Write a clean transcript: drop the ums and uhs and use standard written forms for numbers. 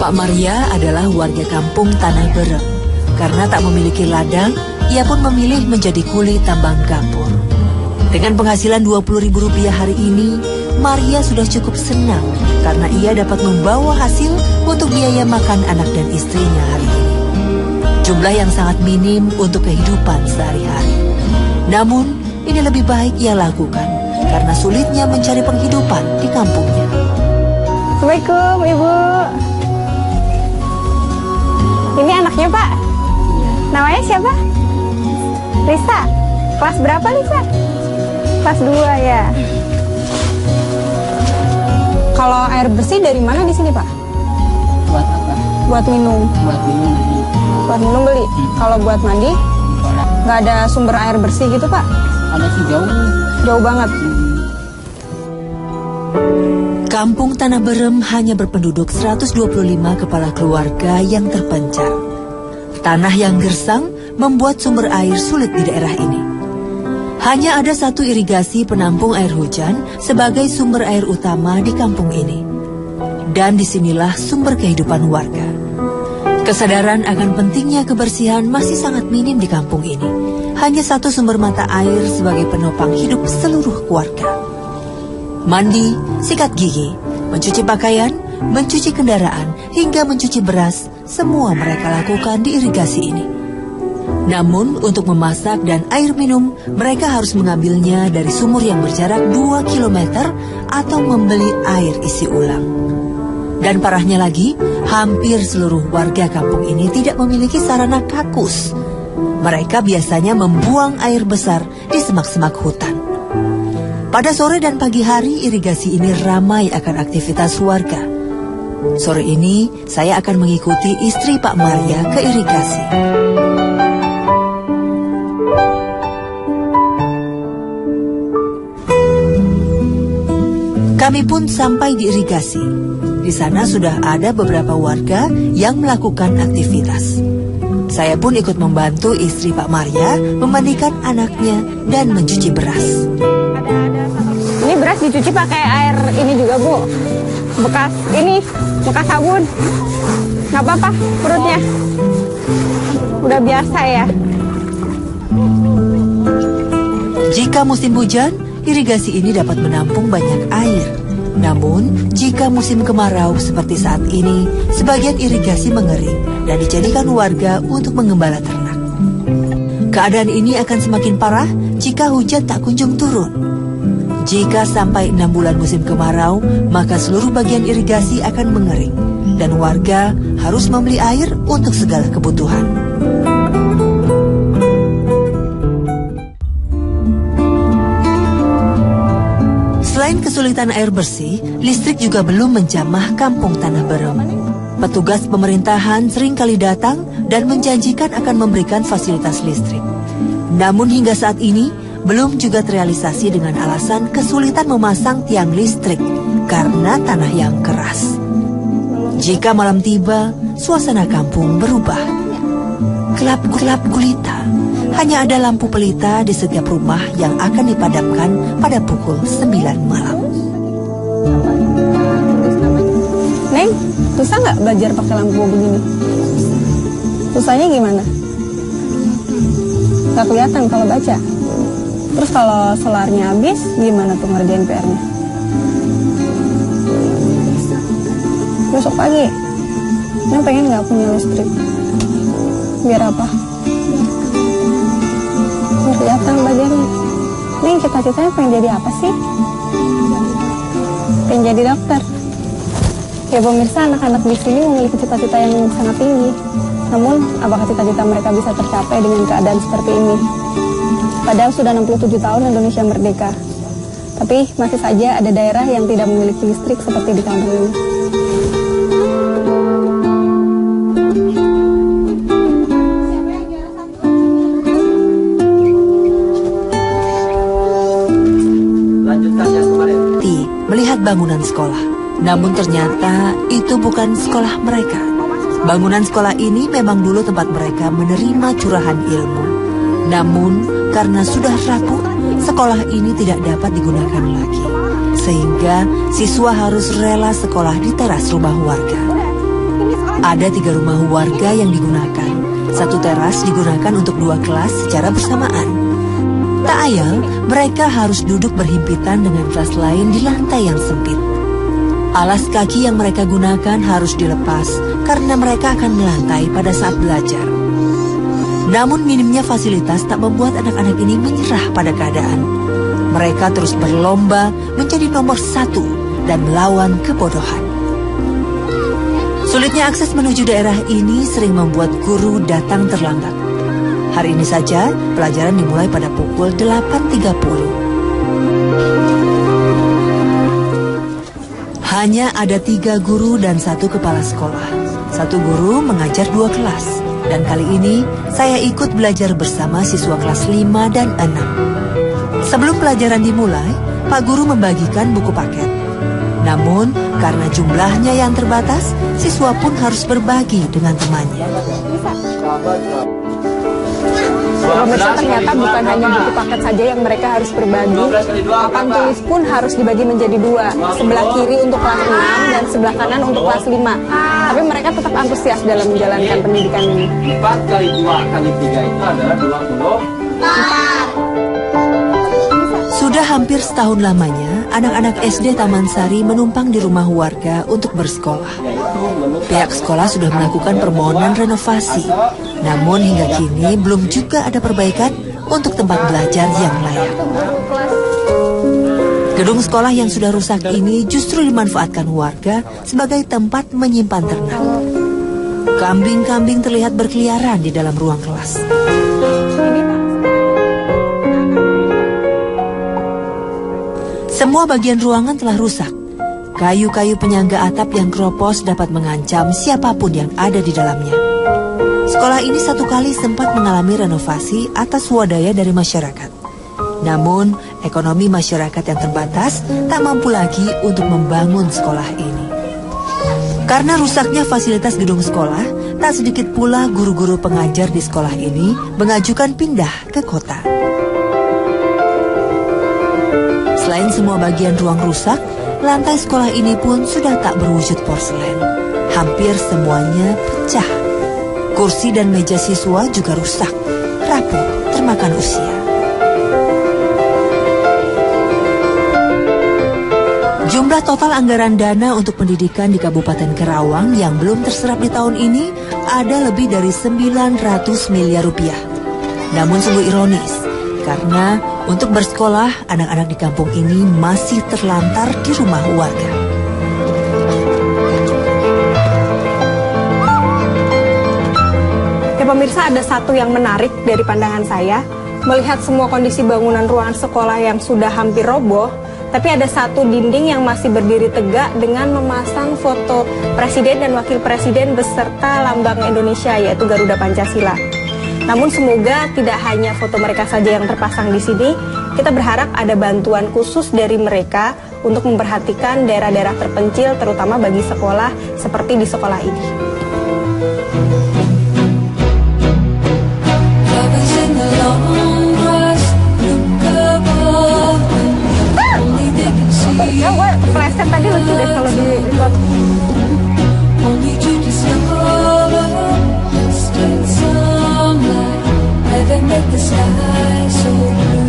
Pak Maria adalah warga kampung Tanah Berem. Karena tak memiliki ladang, ia pun memilih menjadi kuli tambang kapur. Dengan penghasilan Rp20.000 hari ini, Maria sudah cukup senang karena ia dapat membawa hasil untuk biaya makan anak dan istrinya hari ini. Jumlah yang sangat minim untuk kehidupan sehari-hari. Namun, ini lebih baik ia lakukan karena sulitnya mencari penghidupan di kampungnya. Assalamualaikum, Ibu. Ini anaknya, Pak? Namanya siapa? Lisa. Kelas berapa, Lisa? Kelas 2 ya. Kalau air bersih dari mana di sini, Pak? Buat apa? Buat minum. Buat minum beli. Buat minum beli. Kalau buat mandi, nggak ada sumber air bersih gitu, Pak? Ada sih jauh. Jauh banget. Kampung Tanah Berem hanya berpenduduk 125 kepala keluarga yang terpencar. Tanah yang gersang membuat sumber air sulit di daerah ini. Hanya ada satu irigasi penampung air hujan sebagai sumber air utama di kampung ini. Dan disinilah sumber kehidupan warga. Kesadaran akan pentingnya kebersihan masih sangat minim di kampung ini. Hanya satu sumber mata air sebagai penopang hidup seluruh keluarga. Mandi, sikat gigi, mencuci pakaian, mencuci kendaraan, hingga mencuci beras, semua mereka lakukan di irigasi ini. Namun, untuk memasak dan air minum, mereka harus mengambilnya dari sumur yang berjarak 2 km atau membeli air isi ulang. Dan parahnya lagi, hampir seluruh warga kampung ini tidak memiliki sarana kakus. Mereka biasanya membuang air besar di semak-semak hutan. Pada sore dan pagi hari, irigasi ini ramai akan aktivitas warga. Sore ini, saya akan mengikuti istri Pak Maria ke irigasi. Kami pun sampai di irigasi. Di sana sudah ada beberapa warga yang melakukan aktivitas. Saya pun ikut membantu istri Pak Maria memandikan anaknya dan mencuci beras. Ini beras dicuci pakai air ini juga, Bu. Bekas sabun. Nggak apa-apa perutnya. Udah biasa ya. Jika musim hujan, irigasi ini dapat menampung banyak air. Namun, jika musim kemarau seperti saat ini, sebagian irigasi mengering dan dijadikan warga untuk mengembala ternak. Keadaan ini akan semakin parah jika hujan tak kunjung turun. Jika sampai 6 bulan musim kemarau, maka seluruh bagian irigasi akan mengering dan warga harus membeli air untuk segala kebutuhan. Selain kesulitan air bersih, listrik juga belum menjamah kampung Tanah Berem. Petugas pemerintahan seringkali datang dan menjanjikan akan memberikan fasilitas listrik. Namun hingga saat ini, belum juga terrealisasi dengan alasan kesulitan memasang tiang listrik karena tanah yang keras. Jika malam tiba, suasana kampung berubah. Gelap gulita. Hanya ada lampu pelita di setiap rumah yang akan dipadamkan pada pukul 9 malam. Neng, susah nggak belajar pakai lampu begini? Susahnya gimana? Nggak kelihatan kalau baca. Terus kalau solarnya habis, gimana tuh ngerjain PR-nya? Besok pagi, Neng pengen nggak punya listrik? Biar apa? Biar kelihatan belajarnya. Neng cita-citanya pengen jadi apa sih? Pengen jadi dokter. Ya pemirsa, anak-anak di sini memiliki cita-cita yang sangat tinggi. Namun, apakah cita-cita mereka bisa tercapai dengan keadaan seperti ini? Padahal sudah 67 tahun Indonesia merdeka. Tapi masih saja ada daerah yang tidak memiliki listrik seperti di kampung ini. Melihat bangunan sekolah. Namun ternyata itu bukan sekolah mereka. Bangunan sekolah ini memang dulu tempat mereka menerima curahan ilmu. Namun karena sudah rapuh, sekolah ini tidak dapat digunakan lagi. Sehingga siswa harus rela sekolah di teras rumah warga. Ada 3 rumah warga yang digunakan. Satu teras digunakan untuk 2 kelas secara bersamaan. Tak ayal, mereka harus duduk berhimpitan dengan kelas lain di lantai yang sempit. Alas kaki yang mereka gunakan harus dilepas karena mereka akan melantai pada saat belajar. Namun minimnya fasilitas tak membuat anak-anak ini menyerah pada keadaan. Mereka terus berlomba menjadi nomor 1 dan melawan kebodohan. Sulitnya akses menuju daerah ini sering membuat guru datang terlambat. Hari ini saja, pelajaran dimulai pada pukul 8.30. Hanya ada 3 guru dan 1 kepala sekolah. 1 guru mengajar 2 kelas. Dan kali ini, saya ikut belajar bersama siswa kelas 5 dan 6. Sebelum pelajaran dimulai, Pak Guru membagikan buku paket. Namun, karena jumlahnya yang terbatas, siswa pun harus berbagi dengan temannya. Pemirsa, ternyata bukan hanya buku paket saja yang mereka harus berbagi. Papan tulis pun harus dibagi menjadi 2. Sebelah kiri untuk kelas 6 dan sebelah kanan untuk kelas 5. Tapi mereka tetap antusias dalam menjalankan pendidikan ini. 4 kali 2 kali 3 itu adalah 24. Sudah hampir setahun lamanya, anak-anak SD Taman Sari menumpang di rumah warga untuk bersekolah. Pihak sekolah sudah melakukan permohonan renovasi, namun hingga kini belum juga ada perbaikan untuk tempat belajar yang layak. Gedung sekolah yang sudah rusak ini justru dimanfaatkan warga sebagai tempat menyimpan ternak. Kambing-kambing terlihat berkeliaran di dalam ruang kelas. Semua bagian ruangan telah rusak. Kayu-kayu penyangga atap yang keropos dapat mengancam siapapun yang ada di dalamnya. Sekolah ini 1 kali sempat mengalami renovasi atas swadaya dari masyarakat. Namun, ekonomi masyarakat yang terbatas tak mampu lagi untuk membangun sekolah ini. Karena rusaknya fasilitas gedung sekolah, tak sedikit pula guru-guru pengajar di sekolah ini mengajukan pindah ke kota. Selain semua bagian ruang rusak, lantai sekolah ini pun sudah tak berwujud porselen. Hampir semuanya pecah. Kursi dan meja siswa juga rusak, rapuh, termakan usia. Jumlah total anggaran dana untuk pendidikan di Kabupaten Karawang yang belum terserap di tahun ini ada lebih dari 900 miliar rupiah. Namun sungguh ironis, karena untuk bersekolah, anak-anak di kampung ini masih terlantar di rumah warga. Ya pemirsa, ada satu yang menarik dari pandangan saya. Melihat semua kondisi bangunan ruangan sekolah yang sudah hampir roboh, tapi ada satu dinding yang masih berdiri tegak dengan memasang foto Presiden dan Wakil Presiden beserta lambang Indonesia, yaitu Garuda Pancasila. Namun semoga tidak hanya foto mereka saja yang terpasang di sini. Kita berharap ada bantuan khusus dari mereka untuk memperhatikan daerah-daerah terpencil, terutama bagi sekolah seperti di sekolah ini. Ya, gue kepleset tadi, lucu deh kalau di record. Make the sky so blue.